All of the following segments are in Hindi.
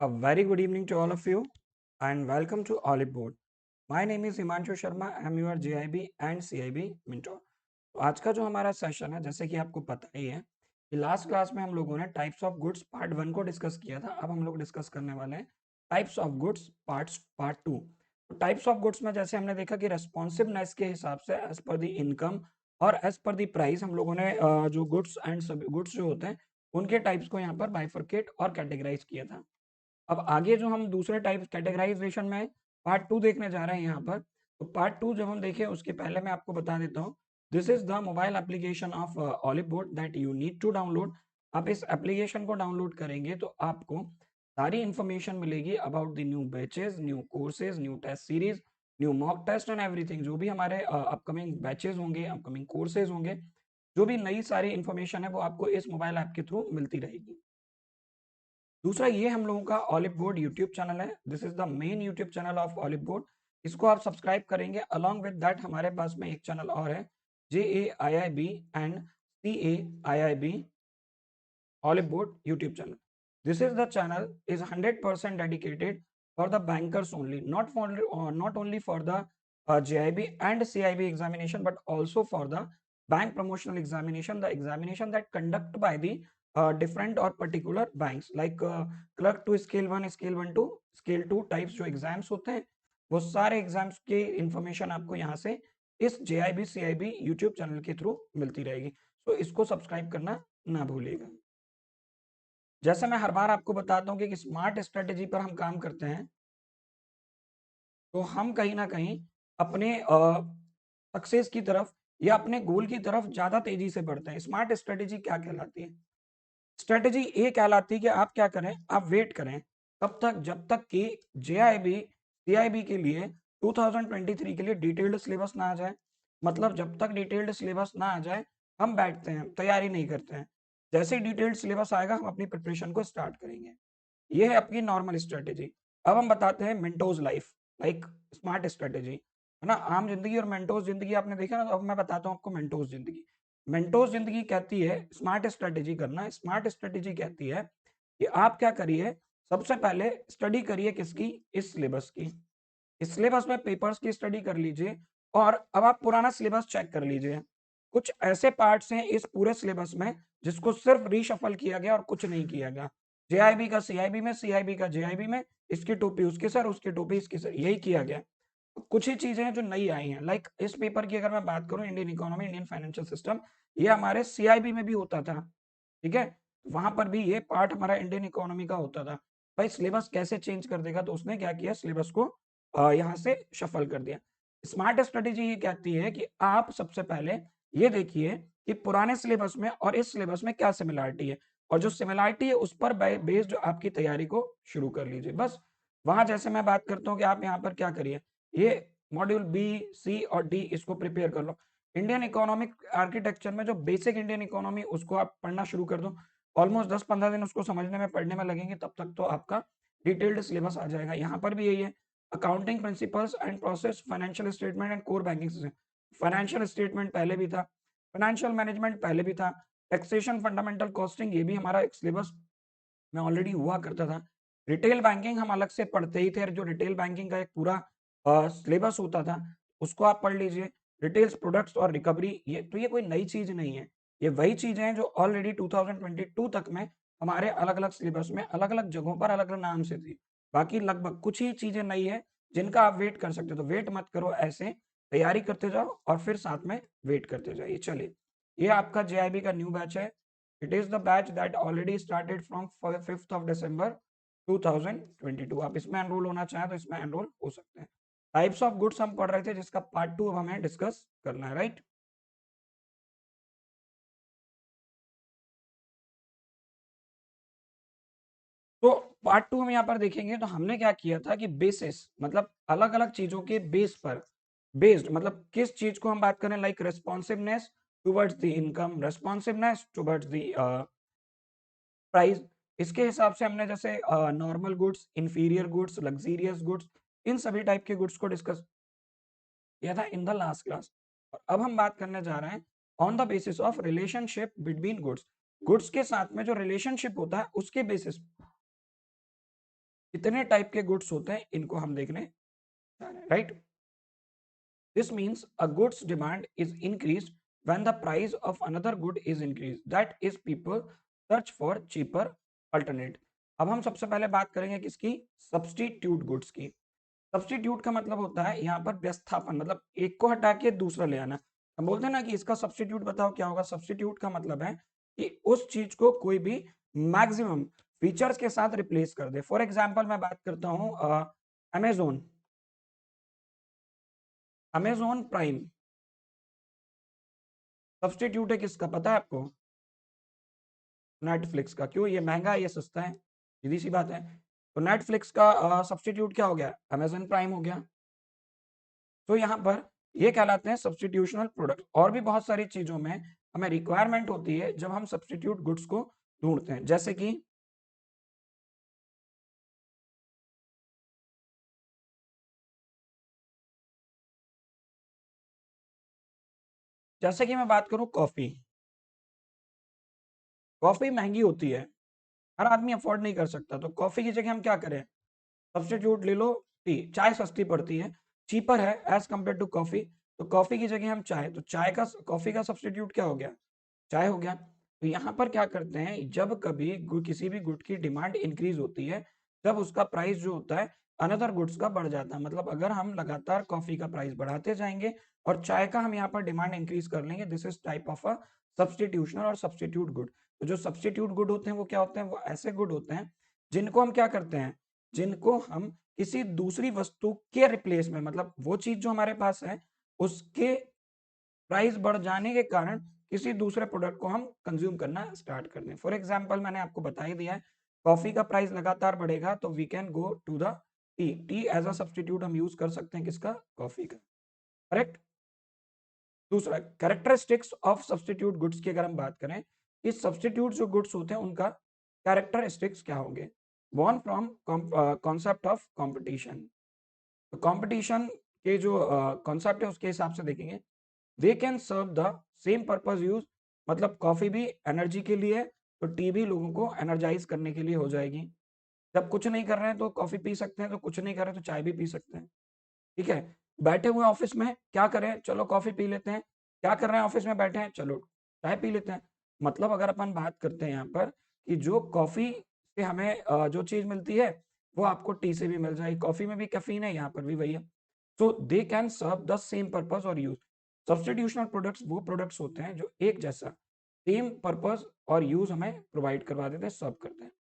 A very good evening to all of you and welcome to Olive Board. My name is Himanshu Sharma. I am your JIB and CIB mentor. तो आज का जो हमारा सेशन है जैसे कि आपको पता ही है कि लास्ट क्लास में हम लोगों ने टाइप्स ऑफ गुड्स पार्ट 1 को डिस्कस किया था। अब हम लोग डिस्कस करने वाले हैं टाइप्स ऑफ गुड्स पार्ट 2। तो टाइप्स ऑफ गुड्स में जैसे हमने देखा कि रेस्पॉन्सिवनेस के हिसाब से एज पर द इनकम और एज पर द प्राइस हम लोगों ने जो गुड्स एंड सब गुड्स जो होते हैं उनके टाइप्स को यहाँ पर बाइफरकेट और कैटेगराइज किया था। अब आगे जो हम दूसरे टाइप कैटेगराइजेशन में पार्ट 2 देखने जा रहे हैं यहाँ पर। तो पार्ट 2 जब हम देखें उसके पहले मैं आपको बता देता हूँ, this is the mobile application of Oliveboard that you need to download. आप इस एप्लीकेशन को डाउनलोड करेंगे तो आपको सारी इंफॉर्मेशन मिलेगी about the new batches, new courses, new test series, new mock test and everything. जो भी हमारे अपकमिंग बैचेस होंगे, अपकमिंग कोर्सेज होंगे, जो भी नई सारी इंफॉर्मेशन है वो आपको इस मोबाइल ऐप के थ्रू मिलती रहेगी। दूसरा ये हम लोगों का ऑलिव बोर्ड यूट्यूब चैनल है। This is the main YouTube channel of olive board. इसको आप सब्सक्राइब करेंगे। अलॉन्ग विद दैट हमारे पास में एक चैनल और है, JAIIB and CAIIB Olive Board YouTube channel. This is the channel is 100% dedicated for the bankers only, not only for the JIB and CIB examination, but also for the bank promotional examination, the examination that conduct by the different or particular banks like clerk to scale 1, scale 1 to scale 2 types जो एग्जाम्स होते हैं, वो सारे एग्जाम्स की इंफॉर्मेशन आपको यहाँ से इस JIB CIB यूट्यूब चैनल के थ्रू मिलती रहेगी। तो इसको सब्सक्राइब करना ना भूलिएगा। जैसे मैं हर बार आपको बताता हूँ कि एक स्मार्ट स्ट्रेटेजी पर हम काम करते हैं, तो हम कहीं न कहीं अपने सक्सेस की तरफ या अपने गोल की तरफ ज़्यादा तेज़ी से बढ़ते हैं। स्मार्ट स्ट्रेटेजी क्या कहलाती है? स्ट्रेटेजी ये कहलाती है कि आप क्या करें, आप वेट करें, कब तक? जब तक कि जेआईबी, सीआईबी के लिए 2023 के लिए डिटेल्ड सिलेबस ना आ जाए। मतलब जब तक डिटेल्ड सिलेबस ना आ जाए, हम बैठते हैं, तैयारी नहीं करते हैं। जैसे ही डिटेल्ड सिलेबस आएगा, हम अपनी प्रिपरेशन को स्टार्ट करेंगे। ये है आपकी नॉर्मल स्ट्रेटेजी। अब हम बताते हैं Mentos life, like smart strategy, है ना? आम जिंदगी और मेंटोस जिंदगी आपने देखा ना, तो अब मैं बताता हूँ आपको मेंटोस जिंदगी। मेंटोस जिंदगी कहती है स्मार्ट स्ट्रेटेजी करना। स्मार्ट स्ट्रेटेजी कहती है कि आप क्या करिए, सबसे पहले स्टडी करिए किसकी? इस सिलेबस की। इस सिलेबस में पेपर्स की स्टडी कर लीजिए और अब आप पुराना सिलेबस चेक कर लीजिए। कुछ ऐसे पार्ट्स हैं इस पूरे सिलेबस में जिसको सिर्फ रीशफल किया गया और कुछ नहीं किया गया। जेआईबी का सीआईबी में, सीआईबी का जेआईबी में, इसकी टोपी उसके सर, उसकी टोपी इसके सर, यही किया गया। कुछ ही चीजें हैं जो नई आई हैं। लाइक इस पेपर की अगर मैं बात करूं, Indian economy, Indian financial system, ये हमारे सीआईबी में भी होता था। ठीक है, वहां पर भी ये पार्ट हमारा इंडियन इकोनॉमी का होता था। भाई सिलेबस कैसे चेंज कर देगा? तो उसने क्या किया, सिलेबस को यहाँ से शफल कर दिया। स्मार्ट स्ट्रेटेजी ये कहती है कि आप सबसे पहले ये देखिए कि पुराने सिलेबस में और इस सिलेबस में क्या सिमिलरिटी है, और जो सिमिलरिटी है उस पर बेस्ड आपकी तैयारी को शुरू कर लीजिए। बस वहां जैसे मैं बात करता हूँ कि आप यहाँ पर क्या करिए, ये मॉड्यूल बी, सी और डी इसको प्रिपेयर कर लो। इंडियन इकोनॉमिक आर्किटेक्चर में जो बेसिक इंडियन इकोनॉमी, उसको आप पढ़ना शुरू कर दो। ऑलमोस्ट 10-15 दिन उसको समझने में, पढ़ने में लगेंगे, तब तक तो आपका डिटेल्ड सिलेबस आ जाएगा। यहाँ पर भी यही है, accounting principles and process, financial statement and core banking system. Financial statement पहले भी था, फाइनेंशियल मैनेजमेंट पहले भी था, टैक्सेशन, फंडामेंटल कॉस्टिंग, ये भी हमारा एक सिलेबस में ऑलरेडी हुआ करता था। रिटेल बैंकिंग हम अलग से पढ़ते ही थे, जो रिटेल बैंकिंग का एक पूरा सिलेबस होता था, उसको आप पढ़ लीजिए। रिटेल्स प्रोडक्ट्स और रिकवरी, ये कोई नई चीज नहीं है, ये वही चीजें हैं जो ऑलरेडी 2022 तक में हमारे अलग अलग सिलेबस में अलग अलग जगहों पर अलग अलग नाम से थी। बाकी लगभग कुछ ही चीजें नई है जिनका आप वेट कर सकते हो। तो वेट मत करो, ऐसे तैयारी करते जाओ और फिर साथ में वेट करते जाइए। चलिए, ये आपका जेआईबी का न्यू बैच है। It is the batch that already started from 5th of December 2022। आप इसमें एनरोल होना चाहें तो इसमें एनरोल हो सकते हैं। टाइप्स ऑफ गुड्स हम पढ़ रहे थे, जिसका पार्ट 2 अब हमें डिस्कस करना है, राइट? तो पार्ट 2 हम यहाँ पर देखेंगे। तो हमने क्या किया था कि बेसिस, मतलब अलग अलग चीजों के बेस पर, बेस्ड मतलब किस चीज को हम बात करें, like responsiveness towards the income, responsiveness towards the price. इसके हिसाब से हमने जैसे normal goods, inferior goods, luxurious goods, इन सभी टाइप के गुड्स को डिस्कस किया था इन द लास्ट क्लास। और अब हम बात करने जा रहे हैं on the basis of relationship between goods. Goods के साथ में जो रिलेशनशिप होता है उसके बेसिस इतने टाइप के गुड्स होते हैं, इनको हम देखने जा रहे हैं, right. This means a goods demand is increased when the price of another good is increased. That is, people search for cheaper alternate. अब हम सबसे पहले बात करेंगे किसकी? सब्स्टिट्यूट गुड्स की। सब्स्टिट्यूट का मतलब होता है यहाँ पर व्यस्थापन, मतलब एक को हटा के दूसरा ले आना। हम बोलते हैं ना कि इसका सब्स्टिट्यूट बताओ क्या होगा। सब्स्टिट्यूट का मतलब है कि उस चीज को कोई भी मैक्सिमम फीचर्स के साथ रिप्लेस कर दे। फॉर एग्जाम्पल मैं बात करता हूँ अमेजोन, अमेजोन प्राइम सब्स्टिट्यूट है किसका पता है आपको? नेटफ्लिक्स का। क्यों? ये महंगा है, ये सस्ता है, सीधी सी बात है। तो नेटफ्लिक्स का सब्स्टिट्यूट क्या हो गया? अमेजन प्राइम हो गया। तो यहाँ पर ये कहलाते हैं सब्स्टिट्यूशनल प्रोडक्ट। और भी बहुत सारी चीजों में हमें रिक्वायरमेंट होती है जब हम सब्स्टिट्यूट गुड्स को ढूंढते हैं, जैसे कि मैं बात करूं कॉफी। कॉफी महंगी होती है, हर आदमी अफोर्ड नहीं कर सकता, तो कॉफी की जगह हम क्या करें? सब्स्टिट्यूट ले लो, टी। चाय सस्ती पड़ती है, चीपर है एज कम्पेयर टू कॉफी, तो कॉफी की जगह हम चाय, तो चाय का कॉफी का सब्स्टिट्यूट क्या हो गया? चाय हो गया। तो यहाँ पर क्या करते हैं, जब कभी किसी भी गुड की डिमांड इंक्रीज होती है, तब उसका प्राइस जो होता है अनदर गुड्स का बढ़ जाता है। मतलब अगर हम लगातार कॉफी का प्राइस बढ़ाते जाएंगे और चाय का हम यहाँ पर डिमांड इंक्रीज कर लेंगे, this is type of a substitutional or substitute good. तो जो सब्स्टिट्यूट गुड होते हैं वो क्या होते हैं? वो ऐसे गुड होते हैं जिनको हम क्या करते हैं, जिनको हम किसी दूसरी वस्तु के रिप्लेस में, मतलब वो चीज जो हमारे पास है उसके प्राइस बढ़ जाने के कारण किसी दूसरे प्रोडक्ट को हम कंज्यूम करना स्टार्ट कर दें। फॉर एग्जाम्पल मैंने आपको बता ही दिया है, कॉफी का प्राइस लगातार बढ़ेगा तो we can go to the tea. Tea as a substitute हम यूज कर सकते हैं किसका? कॉफी का, करेक्ट। दूसरा, कैरेक्टरिस्टिक्स ऑफ सब्स्टिट्यूट गुड्स की अगर हम बात करें, इस सब्स्टिट्यूट जो गुड्स होते हैं उनका कैरेक्टरिस्टिक्स क्या होंगे? Born from concept of competition. तो कंपटीशन के जो कॉन्सेप्ट है उसके हिसाब से देखेंगे, they can serve the same purpose use. मतलब कॉफी भी एनर्जी के लिए है, तो टी भी लोगों को एनर्जाइज करने के लिए हो जाएगी। जब कुछ नहीं कर रहे हैं तो कॉफी पी सकते हैं, तो कुछ नहीं कर रहे हैं तो चाय भी पी सकते हैं, ठीक है। बैठे हुए ऑफिस में क्या करें? चलो कॉफी पी लेते हैं। क्या कर रहे हैं? ऑफिस में बैठे हैं, चलो चाय पी लेते हैं। मतलब अगर अपन बात करते हैं यहाँ पर कि जो कॉफी से हमें जो चीज मिलती है वो आपको टी से भी मिल जाएगी। कॉफी में भी कैफीन है, यहाँ पर भी वही है। So they can serve the same purpose और यूज। सब्स्टिट्यूशनल प्रोडक्ट्स वो प्रोडक्ट्स होते हैं जो एक जैसा सेम पर्पज और यूज हमें प्रोवाइड करवा देते हैं, सर्व करते हैं।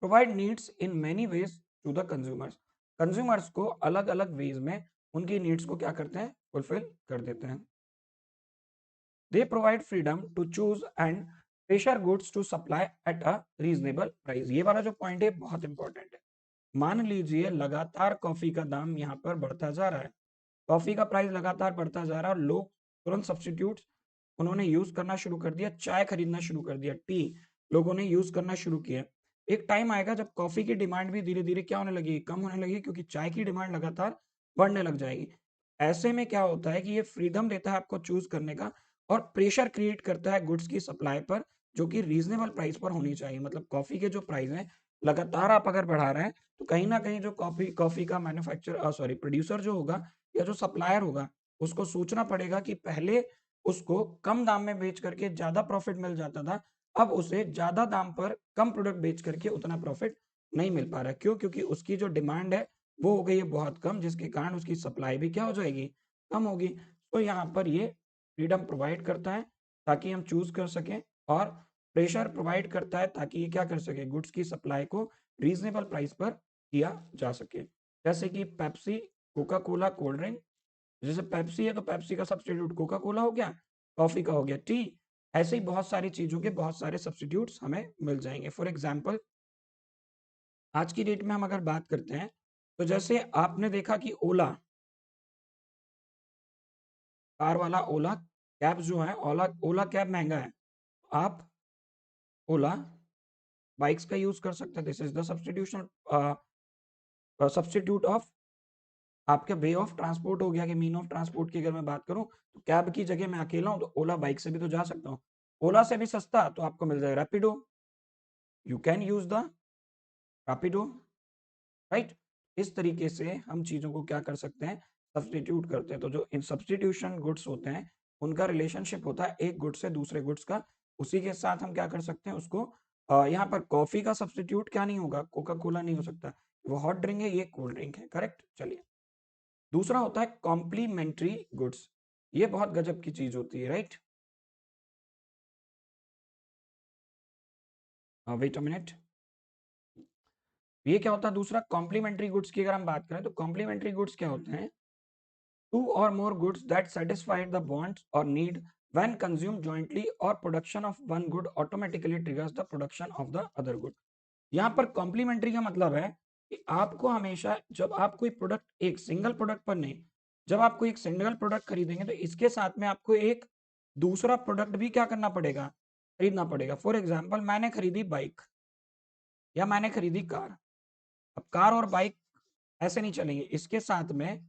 Provide needs in many ways to the consumers. Consumers को अलग अलग वेज में उनकी नीड्स को क्या करते हैं? फुलफिल कर देते हैं। They provide freedom to choose and pressure goods to supply at a reasonable price. ये वाला जो पॉइंट है बहुत इंपॉर्टेंट है। मान लीजिए लगातार कॉफी का दाम यहाँ पर बढ़ता जा रहा है, कॉफी का प्राइस लगातार बढ़ता जा रहा है और लोग तुरंत सब्स्टिट्यूट उन्होंने यूज करना शुरू कर दिया, चाय खरीदना शुरू कर दिया, टी लोगों ने यूज करना शुरू किया। एक टाइम आएगा जब कॉफी की डिमांड भी धीरे धीरे क्या होने लगेगी? कम होने लगेगी, क्योंकि चाय की डिमांड लगातार बढ़ने लग जाएगी। ऐसे में क्या होता है कि ये फ्रीडम देता है आपको चूज करने का और प्रेशर क्रिएट करता है गुड्स की सप्लाई पर, जो कि रीजनेबल प्राइस पर होनी चाहिए। मतलब कॉफी के जो प्राइस है लगातार आप अगर बढ़ा रहे हैं, तो कहीं ना कहीं जो कॉफी कॉफी का मैन्युफैक्चर सॉरी प्रोड्यूसर जो होगा या जो सप्लायर होगा, उसको सोचना पड़ेगा कि पहले उसको कम दाम में बेच करके ज्यादा प्रॉफिट मिल जाता था, अब उसे ज्यादा दाम पर कम प्रोडक्ट बेच करके उतना प्रॉफिट नहीं मिल पा रहा है। क्यों? क्योंकि उसकी जो डिमांड है वो हो गई है बहुत कम, जिसके कारण उसकी सप्लाई भी क्या हो जाएगी? कम होगी। तो यहाँ पर ये फ्रीडम प्रोवाइड करता है ताकि हम चूज कर सकें, और प्रेशर प्रोवाइड करता है ताकि ये क्या कर सके? गुड्स की सप्लाई को रीजनेबल प्राइस पर किया जा सके। जैसे कि Pepsi, Coca Cola, cold drink. जैसे पेप्सी है तो पेप्सी का सब्स्टिट्यूट कोका कोला हो गया, कॉफी का हो गया टी। ऐसे ही बहुत सारी चीजों के बहुत सारे सब्स्टिट्यूट्स हमें मिल जाएंगे। फॉर एग्जाम्पल आज की डेट में हम अगर बात करते हैं, तो जैसे आपने देखा कि ओला, कार वाला ओला कैब जो है, ओला ओला कैब महंगा है, आप ओला बाइक्स का यूज कर सकते हैं। This is the substitution substitute of आपके वे ऑफ ट्रांसपोर्ट हो गया कि मीन ऑफ ट्रांसपोर्ट की अगर मैं बात करूं, तो कैब की जगह मैं अकेला हूं तो ओला बाइक से भी तो जा सकता हूं। ओला से भी सस्ता तो आपको मिल जाएगा Rapido, you can use the Rapido, right. इस तरीके से हम चीज़ों को क्या कर सकते हैं, सब्स्टिट्यूट करते हैं। तो जो इन सब्स्टिट्यूशन गुड्स होते हैं उनका रिलेशनशिप होता है एक गुड से दूसरे गुड्स का। उसी के साथ हम क्या कर सकते हैं उसको, यहाँ पर कॉफी का सब्स्टिट्यूट क्या नहीं होगा, कोका कोला नहीं हो सकता, वो हॉट ड्रिंक है, ये कोल्ड ड्रिंक है, करेक्ट। चलिए, दूसरा होता है कॉम्प्लीमेंट्री गुड्स। ये बहुत गजब की चीज होती है, राइट। वेट अ मिनट, ये क्या होता है दूसरा कॉम्प्लीमेंट्री गुड्स की अगर हम बात करें तो कॉम्प्लीमेंट्री गुड्स क्या होते हैं, two or more goods that satisfy the wants or need when consumed jointly or production of one good automatically triggers the production of the other good। यहाँ पर कॉम्प्लीमेंट्री का मतलब है कि आपको हमेशा जब आप कोई प्रोडक्ट एक सिंगल प्रोडक्ट पर नहीं, जब आप कोई एक सिंगल प्रोडक्ट खरीदेंगे तो इसके साथ में आपको एक दूसरा प्रोडक्ट भी क्या करना पड़ेगा, खरीदना पड़ेगा। फॉर एग्जाम्पल मैंने खरीदी बाइक या मैंने खरीदी कार। अब कार और बाइक ऐसे नहीं चलेंगे, इसके साथ में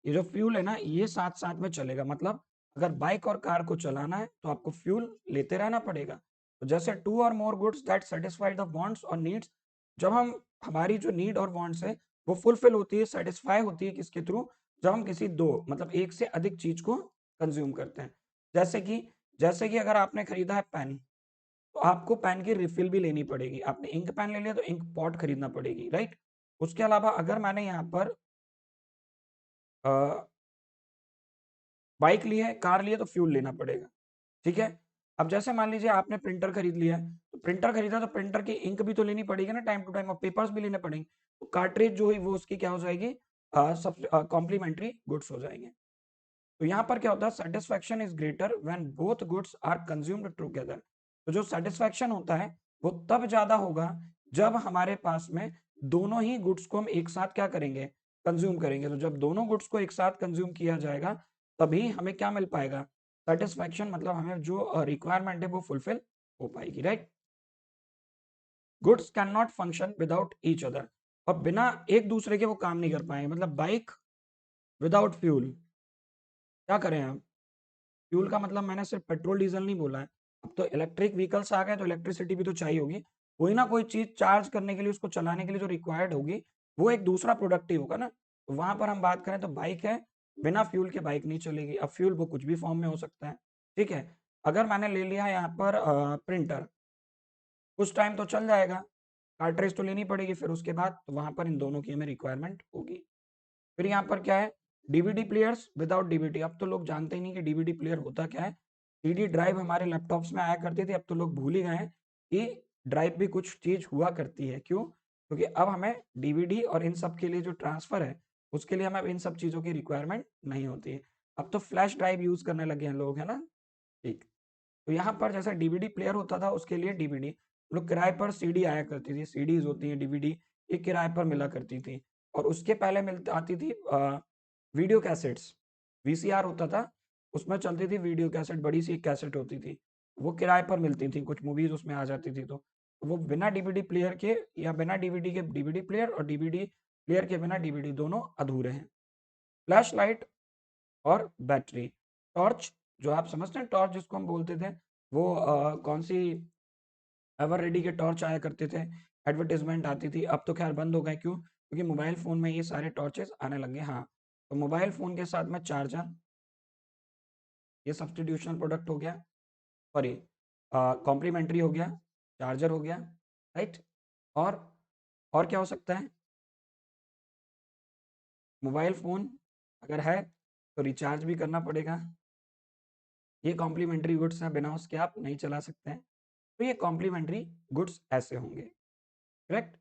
ये जो फ्यूल है ना ये साथ साथ में चलेगा। मतलब अगर बाइक और कार को चलाना है तो आपको फ्यूल लेते रहना पड़ेगा। तो जैसे टू और more goods that satisfy the wants और नीड्स, जब हम हमारी जो नीड और वांट्स है वो फुलफिल होती है, सेटिस्फाई होती है किसके थ्रू, जब हम किसी दो मतलब एक से अधिक चीज को कंज्यूम करते हैं। जैसे कि अगर आपने खरीदा है पेन तो आपको पेन की रिफिल भी लेनी पड़ेगी। आपने इंक पेन ले लिया तो इंक पॉट खरीदना पड़ेगी, राइट। उसके अलावा अगर मैंने यहाँ पर बाइक ली है, कार ली है तो फ्यूल लेना पड़ेगा, ठीक है। अब जैसे मान लीजिए आपने प्रिंटर खरीद लिया है, तो प्रिंटर खरीदा तो प्रिंटर की इंक भी तो लेनी पड़ेगी ना टाइम टू टाइम, और पेपर्स भी लेने पड़ेंगे। तो कार्ट्रिज जो है वो उसकी क्या हो जाएगी, सब कॉम्प्लीमेंट्री गुड्स हो जाएंगे। तो यहाँ पर क्या होता है, satisfaction is greater when both goods are consumed together. तो जो सेटिस्फैक्शन होता है वो तब ज्यादा होगा जब हमारे पास में दोनों ही गुड्स को हम एक साथ क्या करेंगे, कंज्यूम करेंगे। तो जब दोनों गुड्स को एक साथ कंज्यूम किया जाएगा तभी हमें क्या मिल पाएगा, सेटिस्फैक्शन। मतलब हमें जो रिक्वायरमेंट है वो फुलफिल हो पाएगी, right. Goods can not function without each other, और बिना एक दूसरे के वो काम नहीं कर पाएंगे। मतलब बाइक विदाउट फ्यूल, क्या करें हम, फ्यूल का मतलब मैंने सिर्फ पेट्रोल डीजल नहीं बोला है। अब तो इलेक्ट्रिक व्हीकल्स आ गए तो इलेक्ट्रिसिटी भी तो चाहिए होगी। कोई ना कोई चीज चार्ज करने के लिए, उसको चलाने के लिए जो रिक्वायर्ड होगी वो एक दूसरा प्रोडक्ट ही होगा ना। तो वहां पर हम बात करें तो बाइक है, बिना फ्यूल के बाइक नहीं चलेगी। अब फ्यूल वो कुछ भी फॉर्म में हो सकता है, ठीक है। अगर मैंने ले लिया है यहाँ पर प्रिंटर, कुछ टाइम तो चल जाएगा, कार्ट्रिज तो लेनी पड़ेगी फिर उसके बाद, तो वहां पर इन दोनों की हमें रिक्वायरमेंट होगी। फिर यहाँ पर क्या है, डीवीडी प्लेयर्स विदाउट डीवीडी। अब तो लोग जानते ही नहीं कि डीवीडी प्लेयर होता क्या है। सीडी ड्राइव हमारे लैपटॉप्स में आया करती थी, अब तो लोग भूल ही गए हैं कि ड्राइव भी कुछ चीज हुआ करती है। क्यों, क्योंकि अब हमें डीवीडी और इन सब के लिए जो ट्रांसफर है उसके लिए हमें इन सब चीजों की रिक्वायरमेंट नहीं होती है। अब तो फ्लैश ड्राइव यूज करने लगे हैं लोग, है ना, ठीक। तो यहाँ पर जैसा डीवीडी प्लेयर होता था उसके लिए डीवीडी, लोग किराए पर सीडी आया करती थी, सीडीज होती है डीवीडी, ये किराए पर मिला करती थी। और उसके पहले मिल आती थी वीडियो कैसेट्स, वीसीआर होता था, उसमें चलती थी वीडियो कैसेट, बड़ी सी एक कैसेट होती थी, वो किराए पर मिलती थी, कुछ मूवीज उसमें आ जाती थी। तो वो बिना डीवीडी प्लेयर के या बिना डीवीडी के डीवीडी प्लेयर, और डीवीडी प्लेयर के बिना डीवीडी, दोनों अधूरे हैं। फ्लैश लाइट और बैटरी, टॉर्च, जो आप समझते हैं टॉर्च जिसको हम बोलते थे, वो कौन सी, एवर रेडी के टॉर्च आया करते थे, एडवर्टाइजमेंट आती थी। अब तो खैर बंद हो गए, क्यों, क्योंकि मोबाइल फ़ोन में ये सारे टॉर्चेस आने लगे। हाँ, तो मोबाइल फ़ोन के साथ में चार्जर, ये सब्स्टिट्यूशनल प्रोडक्ट हो गया, सॉरी कॉम्प्लीमेंट्री हो गया, चार्जर हो गया, राइट। और और क्या हो सकता है, मोबाइल फ़ोन अगर है तो रिचार्ज भी करना पड़ेगा, ये कॉम्प्लीमेंट्री गुड्स हैं, बिना उसके आप नहीं चला सकते हैं। तो ये कॉम्प्लीमेंट्री गुड्स ऐसे होंगे, करेक्ट।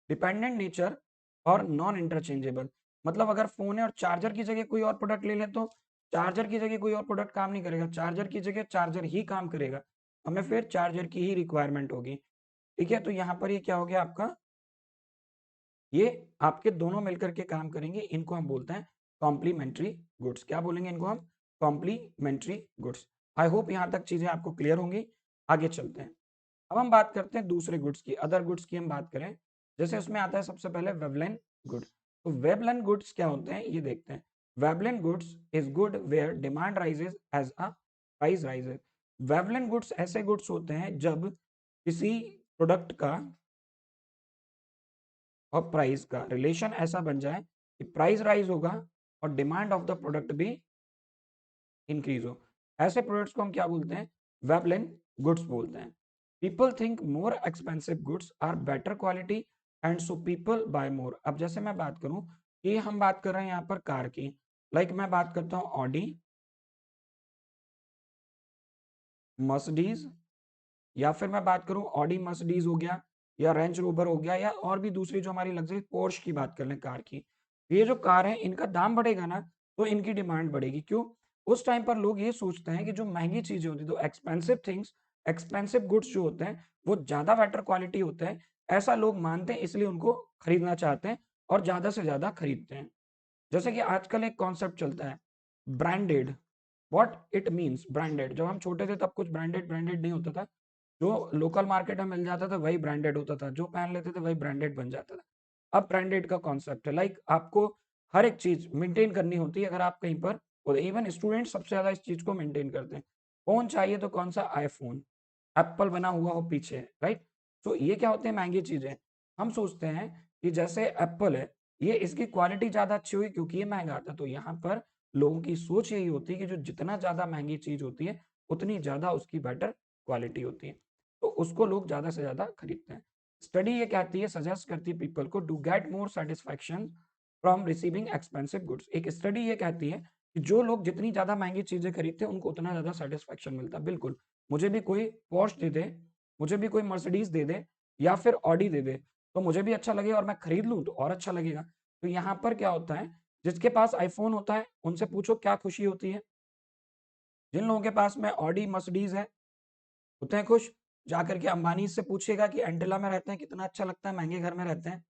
डिपेंडेंट नेचर और नॉन इंटरचेंजेबल, मतलब अगर फोन है और चार्जर की जगह कोई और प्रोडक्ट ले ले तो चार्जर की जगह कोई और प्रोडक्ट काम नहीं करेगा, चार्जर की जगह चार्जर ही काम करेगा, हमें फिर चार्जर की ही रिक्वायरमेंट होगी, ठीक है। तो यहाँ पर ये क्या हो गया आपका, ये आपके दोनों मिलकर के काम करेंगे, इनको हम बोलते हैं कॉम्प्लीमेंट्री गुड्स। क्या बोलेंगे इनको हम, कॉम्प्लीमेंट्री गुड्स। आई होप यहाँ तक चीजें आपको क्लियर होंगी। आगे चलते हैं, अब हम बात करते हैं दूसरे गुड्स की, अदर गुड्स की हम बात करें। जैसे उसमें आता है सबसे पहले वेबलाइन गुड। तो वेबलाइन गुड्स क्या होते हैं ये देखते हैं। Veblen goods is good where demand rises as a price rises. Veblen goods ऐसे गुड्स होते हैं जब किसी प्रोडक्ट का और प्राइस का रिलेशन ऐसा बन जाए कि प्राइस राइज होगा और डिमांड ऑफ द प्रोडक्ट भी इंक्रीज हो। ऐसे प्रोडक्ट्स को हम क्या बोलते हैं? वेबलेन गुड्स बोलते हैं। People think more expensive goods are better quality and so people buy more. अब जैसे मैं बात करूं कि हम बात कर रहे हैं यहाँ पर कार की, लाइक मैं बात करता हूँ ऑडी, मर्सिडीज, या फिर मैं बात करूं ऑडी मर्सिडीज हो गया, या रेंज रोवर हो गया, या और भी दूसरी जो हमारी लग्जरी पोर्श की बात कर लें कार की। ये जो कार है इनका दाम बढ़ेगा ना, तो इनकी डिमांड बढ़ेगी। क्यों? उस टाइम पर लोग ये सोचते हैं कि जो महंगी चीजें होती है, तो एक्सपेंसिव थिंग्स, एक्सपेंसिव गुड्स जो होते हैं वो ज्यादा बेटर क्वालिटी होते हैं, ऐसा लोग मानते हैं, इसलिए उनको खरीदना चाहते हैं और ज्यादा से ज्यादा खरीदते हैं। जैसे कि आजकल एक कॉन्सेप्ट चलता है branded. What it means branded? जब हम छोटे थे तब कुछ ब्रांडेड ब्रांडेड नहीं होता था, जो लोकल मार्केट में मिल जाता था वही ब्रांडेड होता था, जो पहन लेते थे वही ब्रांडेड बन जाता था। अब ब्रांडेड का कॉन्सेप्ट है, लाइक आपको हर एक चीज मेंटेन करनी होती है अगर आप कहीं पर, और इवन स्टूडेंट सबसे ज्यादा इस चीज को मेंटेन करते हैं। फोन चाहिए तो कौन सा? आईफोन, एप्पल बना हुआ हो पीछे, राइट? तो ये क्या होते हैं? महंगी चीजें। हम सोचते हैं कि जैसे एप्पल है, ये इसकी क्वालिटी ज्यादा अच्छी हुई क्योंकि ये महंगा आता है। तो यहाँ पर लोगों की सोच यही होती है कि जो जितना ज्यादा महंगी चीज होती है उतनी ज्यादा उसकी बेटर क्वालिटी होती है, तो उसको लोग ज्यादा से ज्यादा खरीदते हैं। स्टडी ये कहती है, सजेस्ट करती है पीपल को to get more satisfaction from receiving expensive goods. एक स्टडी ये कहती है कि जो लोग जितनी ज्यादा महंगी चीजें खरीदते हैं उनको उतना ज्यादा सेटिस्फैक्शन मिलता है। बिल्कुल, मुझे भी कोई पोर्श दे दे, मुझे भी कोई मर्सिडीज दे दे, या फिर ऑडी दे दे, तो मुझे भी अच्छा लगेगा और मैं खरीद लूं तो और अच्छा लगेगा। तो यहाँ पर क्या होता है, जिसके पास आईफोन होता है उनसे पूछो क्या खुशी होती है। जिन लोगों के पास में ऑडी मर्सिडीज है होते हैं खुश। जाकर के अंबानी से पूछेगा कि एंटेला में रहते हैं कितना अच्छा लगता है, महंगे घर में रहते हैं।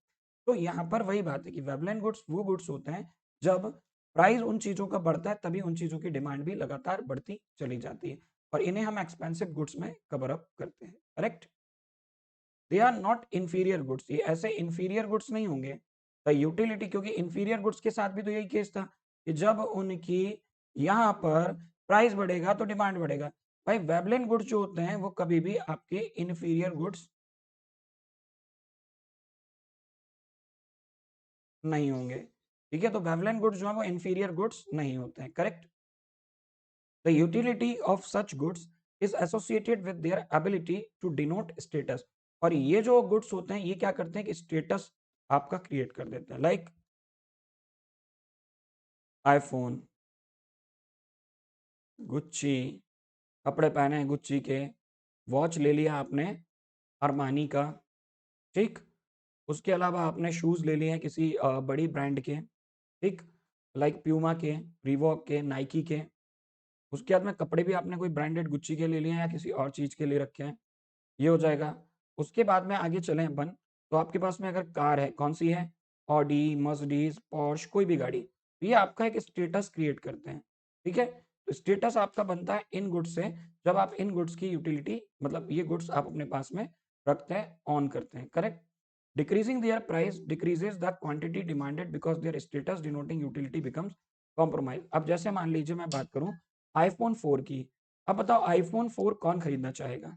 तो यहाँ पर वही बात है कि वेबलाइन गुड्स वो गुड्स होते हैं जब प्राइस उन चीजों का बढ़ता है, तभी उन चीजों की डिमांड भी लगातार बढ़ती चली जाती है, और इन्हें हम एक्सपेंसिव गुड्स में कवर अप करते हैं। Correct? They are not inferior goods, ये ऐसे इंफीरियर गुड्स नहीं होंगे। द यूटिलिटी, क्योंकि इंफीरियर गुड्स के साथ भी तो यही केस था कि जब उनकी यहाँ पर प्राइस बढ़ेगा तो डिमांड बढ़ेगा। भाई वेबलेन गुड्स जो होते हैं वो कभी भी आपके इंफीरियर गुड्स नहीं होंगे। ठीक है, तो वेबलेन गुड्स जो है वो इंफीरियर गुड्स नहीं होते हैं। Correct? The utility of such goods is associated with their ability to denote status. और ये जो गुड्स होते हैं ये क्या करते हैं कि स्टेटस आपका क्रिएट कर देते हैं। लाइक आईफोन, गुच्ची, कपड़े पहने हैं गुच्ची के, वॉच ले लिया आपने अरमानी का, ठीक। उसके अलावा आपने शूज ले लिए हैं किसी बड़ी ब्रांड के, ठीक, लाइक प्यूमा के, रिवॉक के, नाइकी के। उसके बाद में कपड़े भी आपने कोई ब्रांडेड गुच्ची के ले लिए हैं या किसी और चीज के ले रखे हैं, ये हो जाएगा। उसके बाद में आगे चलें अपन, तो आपके पास में अगर कार है, कौन सी है? ऑडी, मर्सिडीज, पोर्श, कोई भी गाड़ी, तो ये आपका एक स्टेटस क्रिएट करते हैं। ठीक है, तो स्टेटस आपका बनता है इन गुड्स से, जब आप इन गुड्स की यूटिलिटी, मतलब ये गुड्स आप अपने पास में रखते हैं, ऑन करते हैं। Correct? Decreasing there price decreases the quantity demanded because their status denoting utility becomes compromise. अब जैसे मान लीजिए मैं बात करूं आईफोन 4 की। अब बताओ आईफोन 4 कौन खरीदना चाहेगा?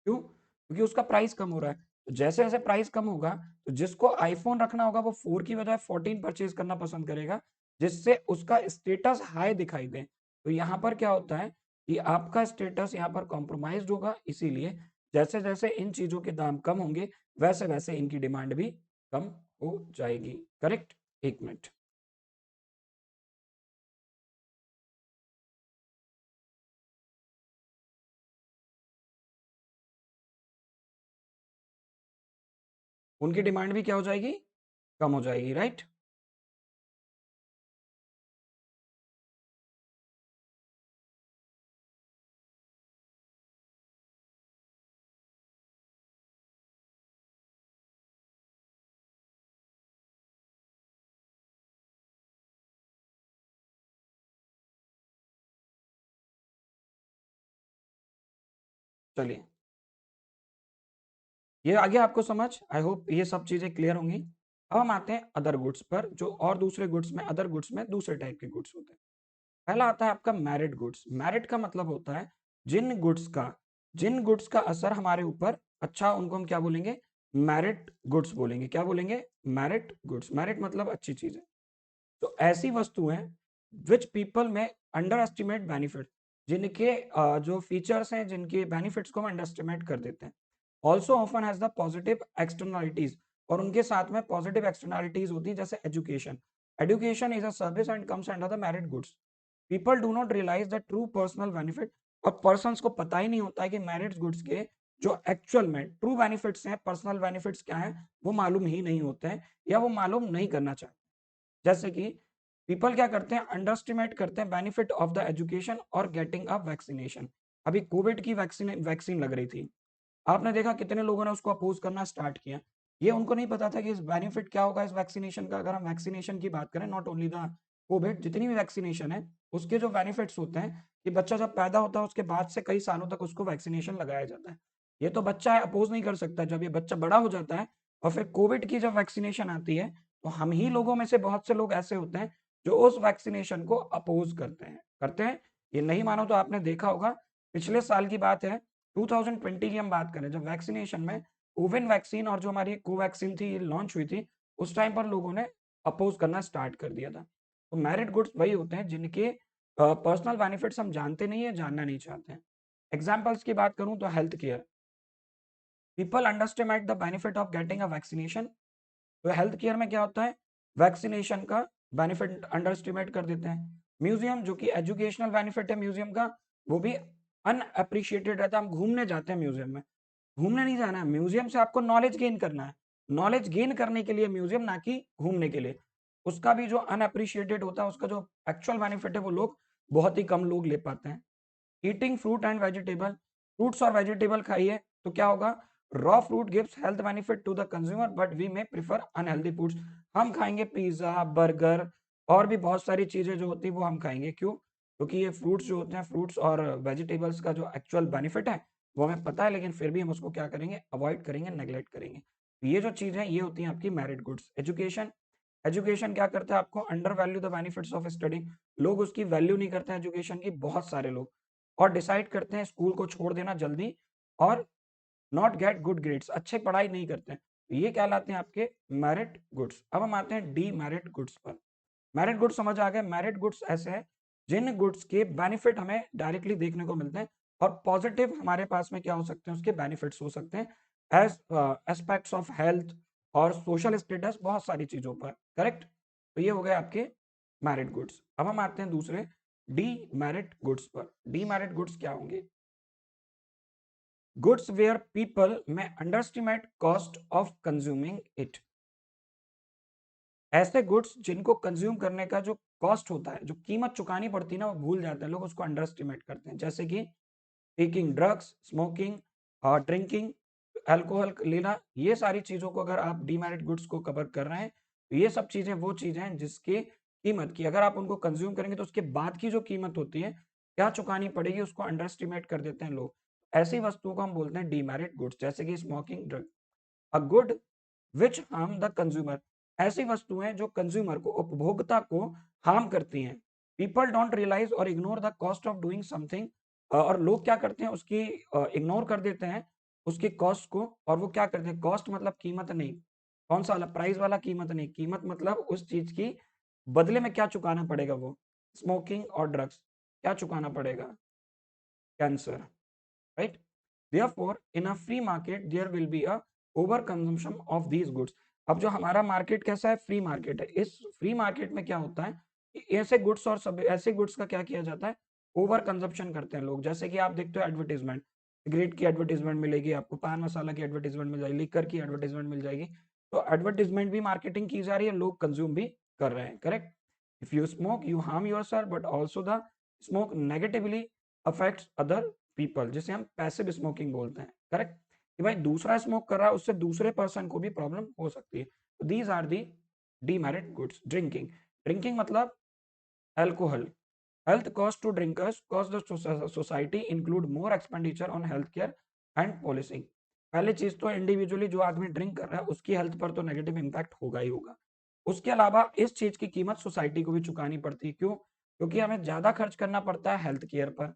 क्यों? क्योंकि उसका प्राइस कम हो रहा है। तो जैसे जैसे प्राइस कम होगा, तो जिसको आईफोन रखना होगा वो 4 की बजाय 14 परचेज करना पसंद करेगा, जिससे उसका स्टेटस हाई दिखाई दे। तो यहाँ पर क्या होता है कि आपका स्टेटस यहाँ पर कॉम्प्रोमाइज होगा, इसीलिए जैसे जैसे इन चीजों के दाम कम होंगे वैसे वैसे इनकी डिमांड भी कम हो जाएगी। करेक्ट? एक मिनट। उनकी डिमांड भी क्या हो जाएगी? कम हो जाएगी। राइट? चलिए, ये आ गया आपको समझ? आई होप ये सब चीजें क्लियर होंगी। अब हम आते हैं अदर गुड्स पर, जो और दूसरे गुड्स में, अदर गुड्स में दूसरे टाइप के गुड्स होते हैं। पहला आता है आपका मैरिट गुड्स। मैरिट का मतलब होता है जिन गुड्स का, जिन गुड्स का असर हमारे ऊपर अच्छा, उनको हम क्या बोलेंगे? मेरिट गुड्स बोलेंगे। क्या बोलेंगे? Merit goods. मेरिट मतलब अच्छी चीज है। तो ऐसी वस्तुएं विच पीपल में अंडर एस्टिमेट बेनिफिट, जिनके जो फीचर्स हैं, जिनके बेनिफिट्स को हम अंडर एस्टिमेट कर देते हैं। Also often has the positive externalities, और उनके साथ में पॉजिटिव एक्सटर्नलिटीज होती है, जैसे education. Education is a service and comes under the merit goods. People do not realise the true personal benefit, और पर्सन्स को पता ही नहीं होता है कि मेरिट गुड्स के जो एक्चुअल में ट्रू बेनिफिट्स हैं, पर्सनल बेनिफिट्स क्या हैं, वो मालूम ही नहीं होते हैं, या वो मालूम नहीं करना चाहते। जैसे कि पीपल क्या करते हैं, अंडरस्टिमेट करते हैं बेनिफिट ऑफ द एजुकेशन और गेटिंग अ वैक्सीनेशन। अभी कोविड की वैक्सीन वैक्सीन लग रही थी, आपने देखा कितने लोगों ने उसको अपोज करना स्टार्ट किया। ये उनको नहीं पता था कि इस बेनिफिट क्या होगा इस वैक्सीनेशन का। अगर हम वैक्सीनेशन की बात करें, नॉट ओनली द कोविड, जितनी भी वैक्सीनेशन है, उसके जो बेनिफिट्स होते हैं कि बच्चा जब पैदा होता है उसके बाद से कई सालों तक उसको वैक्सीनेशन लगाया जाता है। ये तो बच्चा है, अपोज नहीं कर सकता। जब ये बच्चा बड़ा हो जाता है और फिर कोविड की जब वैक्सीनेशन आती है, तो हम ही लोगों में से बहुत से लोग ऐसे होते हैं जो उस वैक्सीनेशन को अपोज करते हैं। ये नहीं मानो तो आपने देखा होगा, पिछले साल की बात है, 2020 की हम बात करें, जब वैक्सीनेशन में कोविन वैक्सीन और जो हमारी कोवैक्सीन थी लॉन्च हुई थी, उस टाइम पर लोगों ने अपोज करना स्टार्ट कर दिया था। तो मेरिट गुड्स वही होते हैं जिनके पर्सनल बेनिफिट्स हम जानते नहीं है, जानना नहीं चाहते हैं। एग्जाम्पल्स की बात करूं तो health care. People underestimate the benefit of getting a vaccination. तो हेल्थ केयर में क्या होता है, वैक्सीनेशन का बेनिफिट अंडर एस्टिमेट कर देते हैं। म्यूजियम, जो कि एजुकेशनल बेनिफिट है म्यूजियम का, वो भी अनअप्रिशिएटेड रहता है। हम घूमने जाते हैं म्यूजियम में, घूमने नहीं जाना है म्यूजियम से, आपको नॉलेज गेन करना है। नॉलेज गेन करने के लिए म्यूजियम, ना कि घूमने के लिए। उसका भी जो अनअप्रिशिएटेड होता है, उसका जो एक्चुअल बेनिफिट है, वो लोग बहुत ही कम लोग ले पाते हैं। Eating fruit and vegetable, fruits और वेजिटेबल खाइए तो क्या होगा, raw fruit gives health benefit to the consumer but we may prefer unhealthy foods. हम खाएंगे पिज्जा, बर्गर और भी बहुत सारी चीजें जो होती है वो हम खाएंगे। क्यों? क्योंकि ये फ्रूट्स जो होते हैं, फ्रूट्स और वेजिटेबल्स का जो एक्चुअल बेनिफिट है वो हमें पता है, लेकिन फिर भी हम उसको क्या करेंगे, अवॉइड करेंगे, नेग्लेक्ट करेंगे। तो ये जो चीज है ये होती है आपकी मेरिट गुड्स। एजुकेशन, एजुकेशन क्या करता है, आपको under value the benefits of studying. लोग उसकी वैल्यू नहीं करते हैं एजुकेशन की, बहुत सारे लोग, और डिसाइड करते हैं स्कूल को छोड़ देना जल्दी, और नॉट गेट गुड ग्रेड्स, अच्छे पढ़ाई नहीं करते हैं। तो ये कहलाते हैं आपके मेरिट गुड्स। अब हम आते हैं डी मेरिट गुड्स पर। मेरिट गुड्स समझ आ गए। मेरिट गुड्स ऐसे हैं जिन गुड्स के बेनिफिट हमें डायरेक्टली देखने को मिलते हैं, और पॉजिटिव हमारे पास में क्या हो सकते हैं, उसके बेनिफिट्स हो सकते हैं एज एस्पेक्ट्स ऑफ हेल्थ और सोशल स्टेटस, बहुत सारी चीजों पर। करेक्ट? तो ये हो गए आपके मेरिट गुड्स। अब हम आते हैं दूसरे डी मेरिट गुड्स पर। डी मेरिट गुड्स क्या होंगे? गुड्स वेयर पीपल में underestimate cost of consuming it. ऐसे गुड्स जिनको कंज्यूम करने का जो कॉस्ट होता है, जो कीमत चुकानी पड़ती है ना, वो भूल जाते हैं लोग, उसको अंडर एस्टिमेट करते हैं। जैसे कि टेकिंग ड्रग्स, स्मोकिंग और ड्रिंकिंग, अल्कोहल लेना, ये सारी चीजों को अगर आप डीमेरिट गुड्स को कवर कर रहे हैं, तो ये सब चीजें वो चीजें हैं जिसकी कीमत की, अगर आप उनको कंज्यूम करेंगे तो उसके बाद की जो कीमत होती है, क्या चुकानी पड़ेगी, उसको अंडर एस्टिमेट कर देते हैं लोग। ऐसी वस्तुओं को हम बोलते हैं डीमेरिट गुड्स, जैसे कि smoking, drug. A good which harm the consumer, ऐसी वस्तुएं जो कंज्यूमर को, उपभोक्ता को हार्म करती हैं। पीपल डोंट रियलाइज और ignore the cost of doing something, और लोग क्या करते हैं, उसकी इग्नोर कर देते हैं उसकी कॉस्ट को। और वो क्या करते हैं, कॉस्ट मतलब कीमत नहीं, कौन सा वाला, प्राइस वाला कीमत नहीं, कीमत मतलब उस चीज की बदले में क्या चुकाना पड़ेगा। वो स्मोकिंग और ड्रग्स, क्या चुकाना पड़ेगा, cancer, right? Therefore, in a free market, there will be a overconsumption of these goods. अब जो हमारा मार्केट कैसा है, फ्री मार्केट है। इस फ्री मार्केट में क्या होता है कि ऐसे गुड्स और सब ऐसे गुड्स का क्या किया जाता है, ओवर कंजप्शन करते हैं लोग। जैसे कि आप देखते हो एडवर्टीजमेंट, सिगरेट की एडवर्टीजमेंट मिलेगी आपको, पान मसाला की एडवर्टीजमेंट मिल जाएगी, लिकर की एडवर्टीजमेंट मिल जाएगी। तो एडवर्टीजमेंट भी मार्केटिंग की जा रही है, लोग कंज्यूम भी कर रहे हैं। Correct? If you smoke you harm your self, but also the smoke negatively affects other people, जिसे हम पैसिव स्मोकिंग बोलते हैं। करेक्ट? कि भाई दूसरा स्मोक कर रहा है, उससे दूसरे पर्सन को भी प्रॉब्लम हो सकती है। These are the demerit goods. Drinking, drinking मतलब alcohol. Health cost to drinkers cost the society include more expenditure on health care and policing. पहली चीज तो इंडिविजुअली जो आदमी ड्रिंक कर रहा है उसकी हेल्थ पर तो नेगेटिव इंपैक्ट होगा ही होगा। उसके अलावा इस चीज की कीमत सोसाइटी को भी चुकानी पड़ती है। क्यों? क्योंकि हमें ज्यादा खर्च करना पड़ता है हेल्थ केयर पर।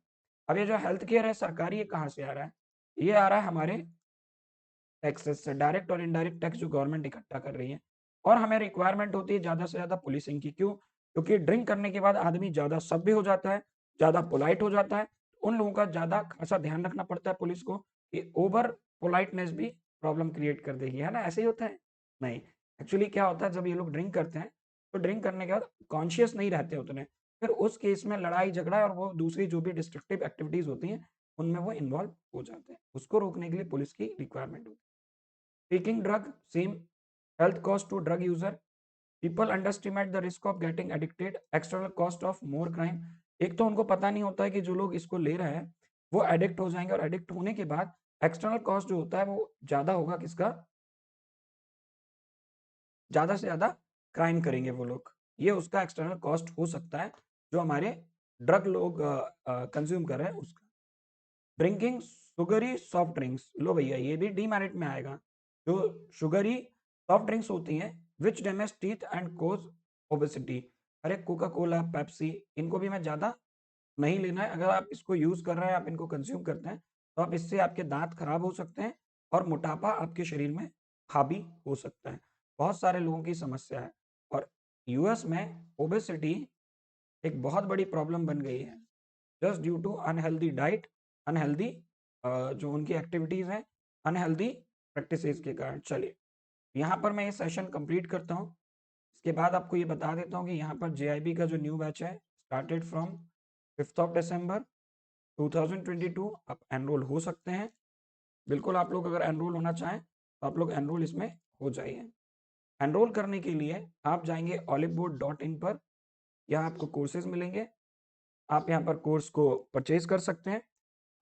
अब ये जो हेल्थ केयर है सरकारी, ये कहाँ से आ रहा है, ये आ रहा है हमारे टैक्सेस से, डायरेक्ट और इनडायरेक्ट टैक्स जो गवर्नमेंट इकट्ठा कर रही है। और हमें रिक्वायरमेंट होती है ज़्यादा से ज़्यादा पुलिसिंग की। क्यों? क्योंकि ड्रिंक करने के बाद आदमी ज़्यादा सभ्य हो जाता है, ज़्यादा पोलाइट हो जाता है। उन लोगों का ज़्यादा खासा ध्यान रखना पड़ता है पुलिस को कि ओवर पोलाइटनेस भी प्रॉब्लम क्रिएट कर देगी, है ना? ऐसे ही होता है? नहीं, एक्चुअली क्या होता है जब ये लोग ड्रिंक करते हैं, तो ड्रिंक करने के बाद कॉन्शियस नहीं रहते उतने। फिर उस केस में लड़ाई-झगड़ा और वो दूसरी जो भी डिस्ट्रक्टिव एक्टिविटीज़ होती हैं, उनमें वो इन्वॉल्व हो जाते हैं। उसको रोकने के लिए पुलिस की रिक्वायरमेंट होती है। Taking drug same health cost to drug user. People underestimate the risk of getting addicted. External cost of more crime. एक तो उनको पता नहीं होता है कि जो लोग इसको ले रहे हैं वो एडिक्ट हो जाएंगे, और एडिक्ट होने के बाद एक्सटर्नल कॉस्ट जो होता है वो ज्यादा होगा। किसका? ज्यादा से ज्यादा क्राइम करेंगे वो लोग। ये उसका एक्सटर्नल कॉस्ट हो सकता है जो हमारे ड्रग लोग कंज्यूम कर रहे हैं उसका। ड्रिंकिंग शुगरी सॉफ्ट ड्रिंक्स, लो भैया ये भी डीमेरिट में आएगा। जो शुगरी सॉफ्ट ड्रिंक्स होती हैं which damage teeth and cause obesity. अरे कोका कोला, पेप्सी, इनको भी मैं ज़्यादा नहीं लेना है। अगर आप इसको यूज़ कर रहे हैं, आप इनको कंज्यूम करते हैं, तो आप इससे आपके दांत खराब हो सकते हैं और मोटापा आपके शरीर में हावी हो सकता है। बहुत सारे लोगों की समस्या है। और यूएस में ओबेसिटी एक बहुत बड़ी प्रॉब्लम बन गई है, just due to unhealthy diet, unhealthy जो उनकी एक्टिविटीज़ हैं, अनहेल्दी प्रैक्टिसेस के कारण। चलिए यहाँ पर मैं ये सेशन कंप्लीट करता हूँ। इसके बाद आपको ये बता देता हूँ कि यहाँ पर जेआईबी का जो न्यू बैच है स्टार्टेड फ्रॉम 5 दिसंबर 2022 आप एनरोल हो सकते हैं। बिल्कुल, आप लोग अगर एनरोल होना चाहें तो आप लोग एनरोल इसमें हो जाइए। एनरोल करने के लिए आप जाएंगे oliveboard.in पर। यहाँ आपको कोर्सेज मिलेंगे। आप यहाँ पर कोर्स को परचेज कर सकते हैं।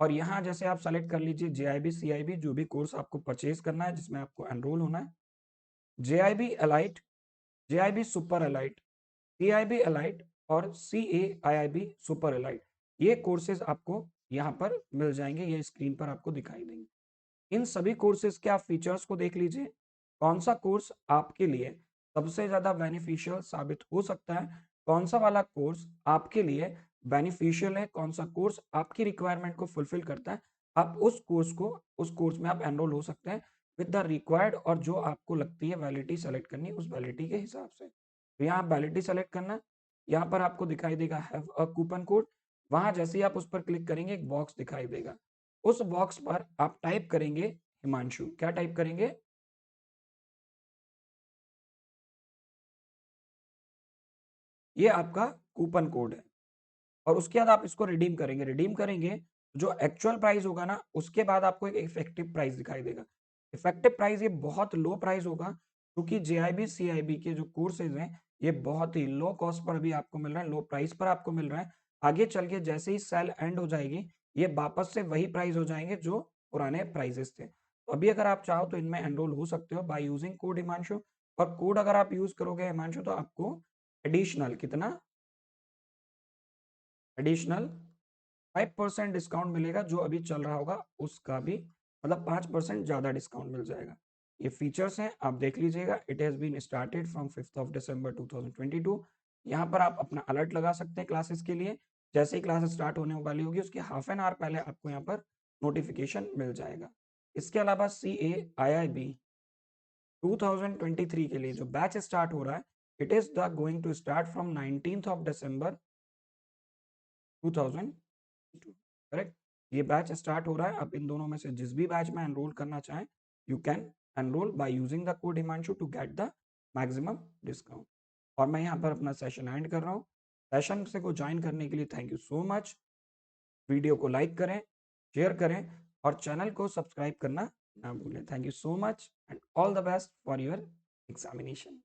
और यहाँ जैसे आप सेलेक्ट कर लीजिए जेआईबी सीआईबी, जो भी कोर्स आपको परचेज करना है जिसमें आपको एनरोल होना है। JAIIB elite, JAIIB super elite, CAIIB elite और सीएआईआईबी सुपर एलाइट, ये कोर्सेज आपको यहाँ पर मिल जाएंगे। ये स्क्रीन पर आपको दिखाई देंगे। इन सभी कोर्सेज के आप फीचर्स को देख लीजिए। कौन सा कोर्स आपके लिए सबसे ज़्यादा बेनिफिशियल साबित हो सकता है, कौन सा वाला कोर्स आपके लिए बेनिफिशियल है, कौन सा कोर्स आपकी रिक्वायरमेंट को फुलफिल करता है। आप उस कोर्स में आप एनरोल हो सकते हैं विद द रिक्वायर्ड, और जो आपको लगती है वैलिडिटी सेलेक्ट करनी उस वैलिडिटी के हिसाब से। तो यहाँ आप वैलिडिटी सेलेक्ट करना, यहाँ पर आपको दिखाई देगा हैव अ कूपन कोड। वहाँ जैसे ही आप उस पर क्लिक करेंगे एक बॉक्स दिखाई देगा। उस बॉक्स पर आप टाइप करेंगे हिमांशु। क्या टाइप करेंगे? ये आपका कूपन कोड है। और उसके बाद आप इसको रिडीम करेंगे। रिडीम करेंगे, जो एक्चुअल प्राइस होगा ना, उसके बाद आपको एक इफेक्टिव प्राइस दिखाई देगा। इफेक्टिव प्राइस ये बहुत लो प्राइस होगा, क्योंकि जेआईबी सीआईबी के जो कोर्सेज हैं ये बहुत ही लो कॉस्ट पर भी आपको मिल रहा है, लो प्राइस पर आपको मिल रहा है। आगे चल के जैसे ही सेल एंड हो जाएगी, ये वापस से वही प्राइस हो जाएंगे जो पुराने प्राइसेस थे। तो अभी अगर आप चाहो तो इनमें एनरोल हो सकते हो बाय यूजिंग कोड हिमांशु। और कोड अगर आप यूज करोगे हिमांशु तो आपको एडिशनल कितना, एडिशनल 5% डिस्काउंट मिलेगा। जो अभी चल रहा होगा उसका भी, मतलब 5% ज़्यादा डिस्काउंट मिल जाएगा। ये फीचर्स हैं, आप देख लीजिएगा। It has been started from 5 December 2022। यहाँ पर आप अपना अलर्ट लगा सकते हैं क्लासेस के लिए। जैसे ही क्लासेस स्टार्ट होने वाली होगी उसके हाफ एन आवर पहले आपको यहाँ पर नोटिफिकेशन मिल जाएगा। इसके अलावा CAIIB 2023 के लिए जो बैच स्टार्ट हो रहा है, it is the going to start from 19 December 2022, correct. ये बैच स्टार्ट हो रहा है। आप इन दोनों में से जिस भी बैच में एनरोल करना चाहें, you can enrol by using the code Himanshu to get the maximum discount. और मैं यहाँ पर अपना सेशन एंड कर रहा हूँ। सेशन से को ज्वाइन करने के लिए thank you so much. Video को लाइक करें, शेयर करें और चैनल को सब्सक्राइब करना ना भूलें। Thank you so much and all the best for your examination.